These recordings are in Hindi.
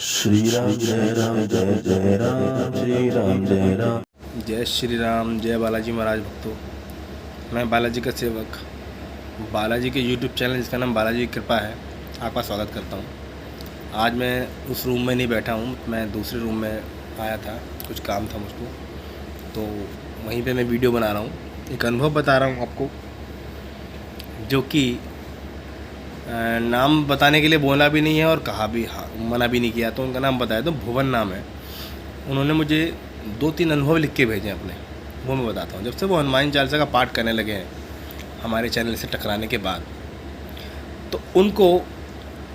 श्री राम जय राम जय जय राम श्री राम जय राम। जय श्री राम, जय बालाजी महाराज भक्तों। मैं बालाजी का सेवक बालाजी के YouTube चैनल जिसका नाम बालाजी की कृपा है, आपका स्वागत करता हूँ। आज मैं उस रूम में नहीं बैठा हूँ, मैं दूसरे रूम में आया था, कुछ काम था मुझको, तो वहीं पे मैं वीडियो बना रहा हूँ। एक अनुभव बता रहा हूँ आपको, जो कि नाम बताने के लिए बोला भी नहीं है और कहा भी मना भी नहीं किया, तो उनका नाम बताया। तो भुवन नाम है। उन्होंने मुझे 2-3 अनुभव लिख के भेजे अपने, वो मैं बताता हूँ। जब से वो हनुमान चालीसा का पाठ करने लगे हैं हमारे चैनल से टकराने के बाद, तो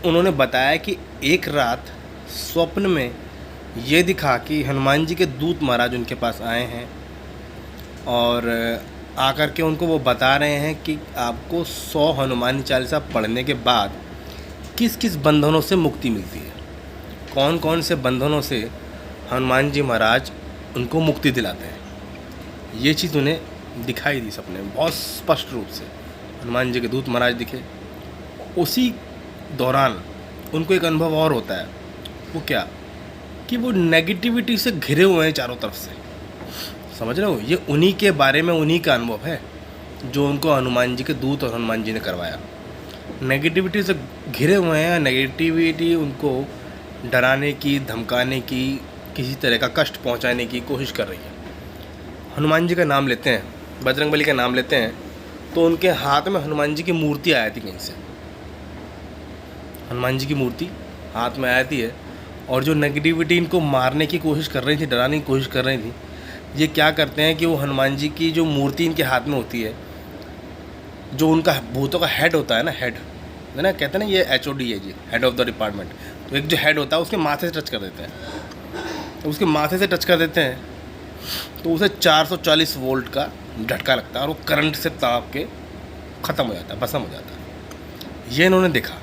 उन्होंने बताया कि एक रात स्वप्न में ये दिखा कि हनुमान जी के दूत महाराज उनके पास आए हैं और आकर के उनको वो बता रहे हैं कि आपको 100 हनुमान चालीसा पढ़ने के बाद किस किस बंधनों से मुक्ति मिलती है, कौन कौन से बंधनों से हनुमान जी महाराज उनको मुक्ति दिलाते हैं। ये चीज़ उन्हें दिखाई दी सपने में बहुत स्पष्ट रूप से। हनुमान जी के दूत महाराज दिखे। उसी दौरान उनको एक अनुभव और होता है। वो क्या कि वो नेगेटिविटी से घिरे हुए हैं चारों तरफ से। समझ रहे हो, ये उन्हीं के बारे में, उन्हीं का अनुभव है जो उनको हनुमान जी के दूत और हनुमान जी ने करवाया। नेगेटिविटी से घिरे हुए हैं। नेगेटिविटी उनको डराने की, धमकाने की, किसी तरह का कष्ट पहुंचाने की कोशिश कर रही है। हनुमान जी का नाम लेते हैं, बजरंगबली का नाम लेते हैं, तो उनके हाथ में हनुमान जी की मूर्ति आई थी कहीं से। हनुमान जी की मूर्ति हाथ में आती है और जो नेगेटिविटी इनको मारने की कोशिश कर रही थी, डराने की कोशिश कर रही थी, ये क्या करते हैं कि वो हनुमान जी की जो मूर्ति इनके हाथ में होती है, जो उनका भूतों का हेड होता है ना, हेड है ना, कहते हैं ना, ये HOD है जी, हेड ऑफ द डिपार्टमेंट। तो एक जो हेड होता है उसके माथे से टच कर देते हैं। तो उसके माथे से टच कर देते हैं तो उसे 440 वोल्ट का झटका लगता है और वो करंट से ताप के ख़त्म हो जाता है, भस्म हो जाता है। ये इन्होंने देखा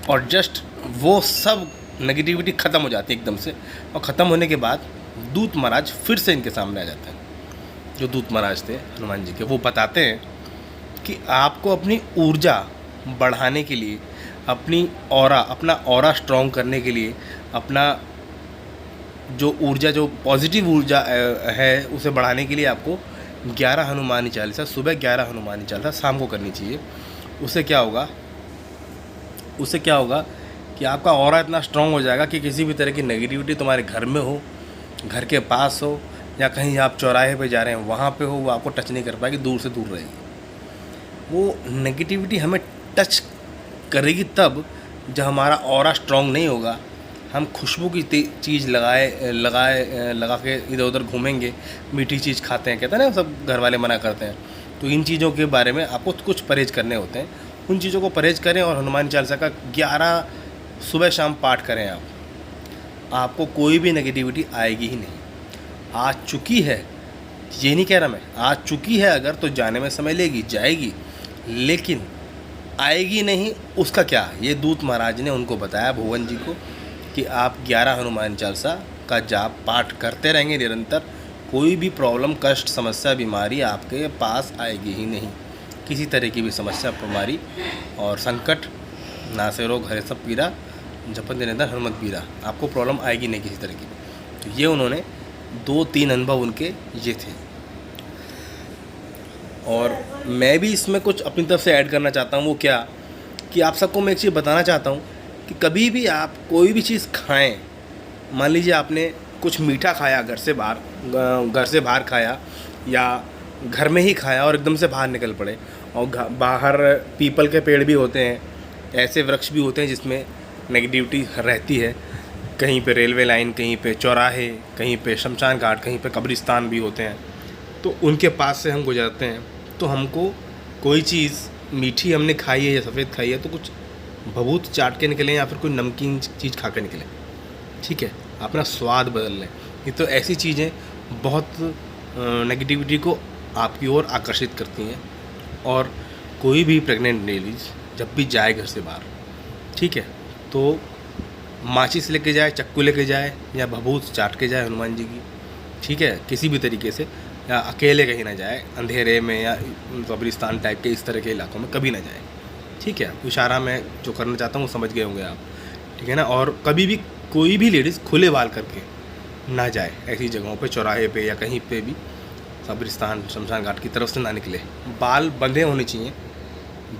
और जस्ट वो सब नेगेटिविटी ख़त्म हो जाती है एकदम से। और ख़त्म होने के बाद दूत महाराज फिर से इनके सामने आ जाते हैं। जो दूत महाराज थे हनुमान जी के, वो बताते हैं कि आपको अपनी ऊर्जा बढ़ाने के लिए, अपना ऑरा स्ट्रॉन्ग करने के लिए, अपना जो ऊर्जा, जो पॉजिटिव ऊर्जा है, उसे बढ़ाने के लिए आपको 11 हनुमान चालीसा, सुबह 11 हनुमान चालीसा शाम को करनी चाहिए। उससे क्या होगा कि आपका ऑरा इतना स्ट्रॉन्ग हो जाएगा कि किसी भी तरह की नेगेटिविटी तुम्हारे घर में हो, घर के पास हो, या कहीं आप चौराहे पे जा रहे हैं वहाँ पे हो, वो आपको टच नहीं कर पाएगी, दूर से दूर रहेगी। वो नेगेटिविटी हमें टच करेगी तब जब हमारा ऑरा स्ट्रॉन्ग नहीं होगा। हम खुशबू की चीज़ लगा के इधर उधर घूमेंगे, मीठी चीज़ खाते हैं, कहते हैं ना, सब घर वाले मना करते हैं। तो इन चीज़ों के बारे में आपको कुछ परहेज करने होते हैं, उन चीज़ों को परहेज करें और हनुमान चालीसा का 11 सुबह शाम पाठ करें। आपको कोई भी नेगेटिविटी आएगी ही नहीं। आ चुकी है, ये नहीं कह रहा मैं, आ चुकी है अगर, तो जाने में समय लेगी, जाएगी, लेकिन आएगी नहीं। उसका क्या, ये दूत महाराज ने उनको बताया, भुवन जी को, कि आप 11 हनुमान चालीसा का जाप पाठ करते रहेंगे निरंतर, कोई भी प्रॉब्लम, कष्ट, समस्या, बीमारी आपके पास आएगी ही नहीं। किसी तरह की भी समस्या, बीमारी और संकट, नासे रोग हरे सब पीरा, जपन निरंतर हनुमत पीरा, आपको प्रॉब्लम आएगी नहीं किसी तरह की। तो ये उन्होंने 2-3 अनुभव उनके ये थे। और मैं भी इसमें कुछ अपनी तरफ से ऐड करना चाहता हूँ। वो क्या कि आप सबको मैं एक चीज़ बताना चाहता हूँ कि कभी भी आप कोई भी चीज़ खाएं, मान लीजिए आपने कुछ मीठा खाया, घर से बाहर खाया, या घर में ही खाया और एकदम से बाहर निकल पड़े, और बाहर पीपल के पेड़ भी होते हैं, ऐसे वृक्ष भी होते हैं जिसमें नेगेटिविटी रहती है। कहीं पे रेलवे लाइन, कहीं पे चौराहे, कहीं पे शमशान घाट, कहीं पे कब्रिस्तान भी होते हैं। तो उनके पास से हम गुजरते हैं, तो हमको कोई चीज़ मीठी हमने खाई है या सफ़ेद खाई है, तो कुछ भभूत चाट के निकलें या फिर कोई नमकीन चीज़ खा के निकलें, ठीक है, अपना स्वाद बदल लें। ये तो ऐसी चीज़ें बहुत नेगेटिविटी को आपकी ओर आकर्षित करती हैं। और कोई भी प्रेग्नेंट लेडीज जब भी जाए घर से बाहर, ठीक है, तो माचिस लेके जाए, चक्कू लेके जाए, या भभूत चाट के जाए हनुमान जी की, ठीक है, किसी भी तरीके से, या अकेले कहीं ना जाए, अंधेरे में या कब्रिस्तान टाइप के इस तरह के इलाकों में कभी ना जाए, ठीक है। इशारा मैं जो करना चाहता हूँ वो समझ गए होंगे आप, ठीक है ना। और कभी भी कोई भी लेडीज़ खुले बाल करके ना जाए ऐसी जगहों पे, चौराहे पे या कहीं पे भी, कब्रिस्तान शमशान घाट की तरफ से ना निकले। बाल बंधे होने चाहिए,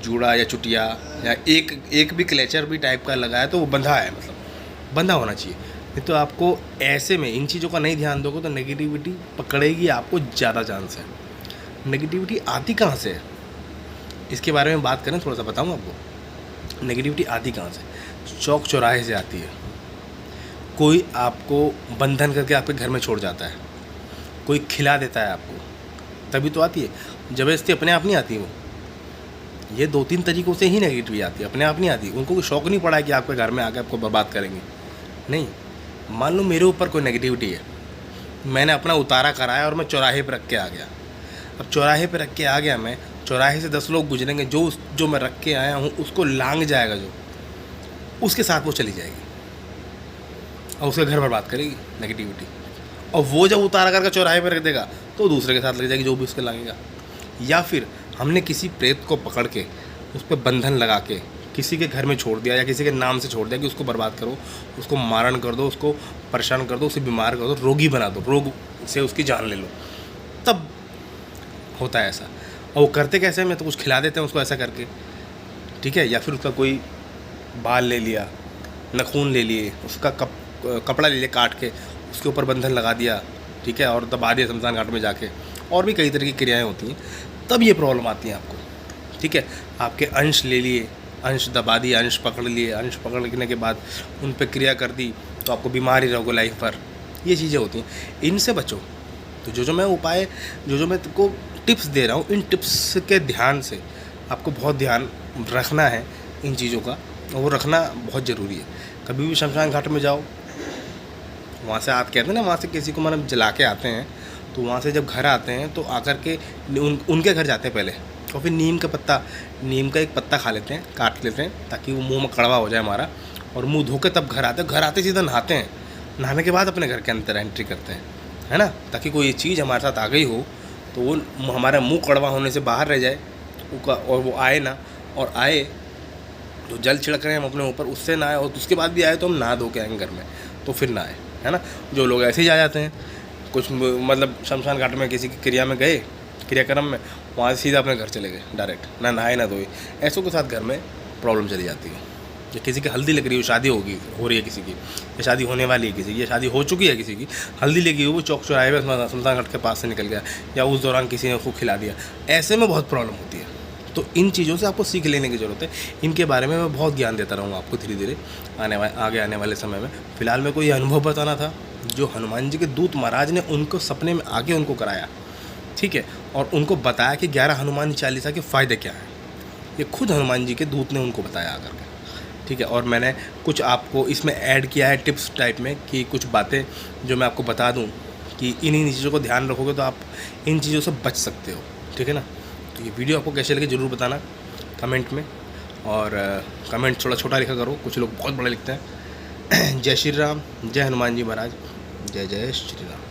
जूड़ा या चुटिया या एक भी क्लेचर भी टाइप का लगा है तो वो बंधा है, मतलब बंधा होना चाहिए। नहीं तो आपको ऐसे में इन चीज़ों का नहीं ध्यान दोगे तो नेगेटिविटी पकड़ेगी आपको, ज़्यादा चांस है। नेगेटिविटी आती कहाँ से है, इसके बारे में बात करें, थोड़ा सा बताऊँ आपको। नेगेटिविटी आती कहाँ से? चौक चौराहे से आती है। कोई आपको बंधन करके आपके घर में छोड़ जाता है, कोई खिला देता है आपको, तभी तो आती है। ज़बरदस्ती अपने आप नहीं आती वो, ये 2-3 तरीक़ों से ही नेगेटिविटी आती है, अपने आप नहीं आती। उनको कोई शौक़ नहीं पड़ा है कि आपके घर में आकर आपको बर्बाद करेंगे, नहीं। मान लो मेरे ऊपर कोई नेगेटिविटी है, मैंने अपना उतारा कराया और मैं चौराहे पर रख के आ गया। अब चौराहे पर रख के आ गया मैं, चौराहे से 10 लोग गुजरेंगे, जो मैं रख के आया हूँ उसको लांग जाएगा, जो उसके साथ वो चली जाएगी और उसका घर बर्बाद करेगी नेगेटिविटी। और वो जब उतारा करके चौराहे पर रख देगा तो दूसरे के साथ लग जाएगी, जो भी उसके लांगेगा। या फिर हमने किसी प्रेत को पकड़ के उस पर बंधन लगा के किसी के घर में छोड़ दिया या किसी के नाम से छोड़ दिया कि उसको बर्बाद करो, उसको मारण कर दो, उसको परेशान कर दो, उसे बीमार कर दो, रोगी बना दो, रोग से उसकी जान ले लो, तब होता है ऐसा। और वो करते कैसे में, तो कुछ खिला देते हैं उसको ऐसा करके, ठीक है। या फिर उसका कोई बाल ले लिया, नाखून ले लिए, उसका कपड़ा ले लिया काट के, उसके ऊपर बंधन लगा दिया, ठीक है, और दबा दिया शमशान घाट में जाके। और भी कई तरह की क्रियाएँ होती हैं, तब ये प्रॉब्लम आती है आपको, ठीक है। आपके अंश ले लिए, अंश दबा दिए, अंश पकड़ लिए, अंश पकड़ने के बाद उन पर क्रिया कर दी तो आपको बीमार ही रहोगे लाइफ पर। ये चीज़ें होती हैं, इनसे बचो। तो जो मैं उपाय, जो मैं तुमको टिप्स दे रहा हूँ, इन टिप्स के ध्यान से आपको बहुत ध्यान रखना है इन चीज़ों का, और वो रखना बहुत ज़रूरी है। कभी भी शमशान घाट में जाओ, वहाँ से आप कहते हैं ना, वहाँ से किसी को मतलब जला के आते हैं, तो वहाँ से जब घर आते हैं तो आकर के उनके घर जाते हैं पहले, और फिर नीम का एक पत्ता खा लेते हैं, काट लेते हैं, ताकि वो मुंह में कड़वा हो जाए हमारा, और मुंह धो के तब घर आते सीधा नहाते हैं, नहाने के बाद अपने घर के अंदर एंट्री करते हैं, है ना, ताकि कोई चीज़ हमारे साथ आ गई हो तो वो हमारा मुंह कड़वा होने से बाहर रह जाए, और वो आए ना, और आए तो जल छिड़क रहे हैं हम अपने ऊपर, उससे ना आए, और उसके बाद भी आए तो हम नहा धो के आएंगे घर में, तो फिर ना आए, है ना। जो लोग ऐसे ही जा जाते हैं, कुछ मतलब शमशान घाट में किसी की क्रिया में गए, क्रियाक्रम में, वहाँ से सीधा अपने घर चले गए डायरेक्ट, ना नहाए ना धोए। ऐसों के साथ घर में प्रॉब्लम चली जाती है। या किसी की हल्दी लग रही हो, शादी हो रही है किसी की, या शादी होने वाली है किसी की, या शादी हो चुकी है किसी की, हल्दी लगी हो, वो चौक चौराहे पे शमशान घाट के पास से निकल गया, या उस दौरान किसी ने उसको खिला दिया, ऐसे में बहुत प्रॉब्लम होती है। तो इन चीज़ों से आपको सीख लेने की ज़रूरत है। इनके बारे में मैं बहुत ज्ञान देता रहूँगा आपको धीरे धीरे आगे आने वाले समय में। फ़िलहाल में कोई अनुभव बताना था जो हनुमान जी के दूत महाराज ने उनको सपने में आके उनको कराया, ठीक है, और उनको बताया कि 11 हनुमान चालीसा के फ़ायदे क्या हैं। ये खुद हनुमान जी के दूत ने उनको बताया आकर के, ठीक है। और मैंने कुछ आपको इसमें ऐड किया है टिप्स टाइप में, कि कुछ बातें जो मैं आपको बता दूं कि इन चीज़ों को ध्यान रखोगे तो आप इन चीज़ों से बच सकते हो, ठीक है ना। तो ये वीडियो आपको कैसे लगे ज़रूर बताना कमेंट में, और कमेंट थोड़ा छोटा लिखा करो, कुछ लोग बहुत बड़ा लिखते हैं। जय श्री राम, जय हनुमान जी महाराज, जय जय श्री राम।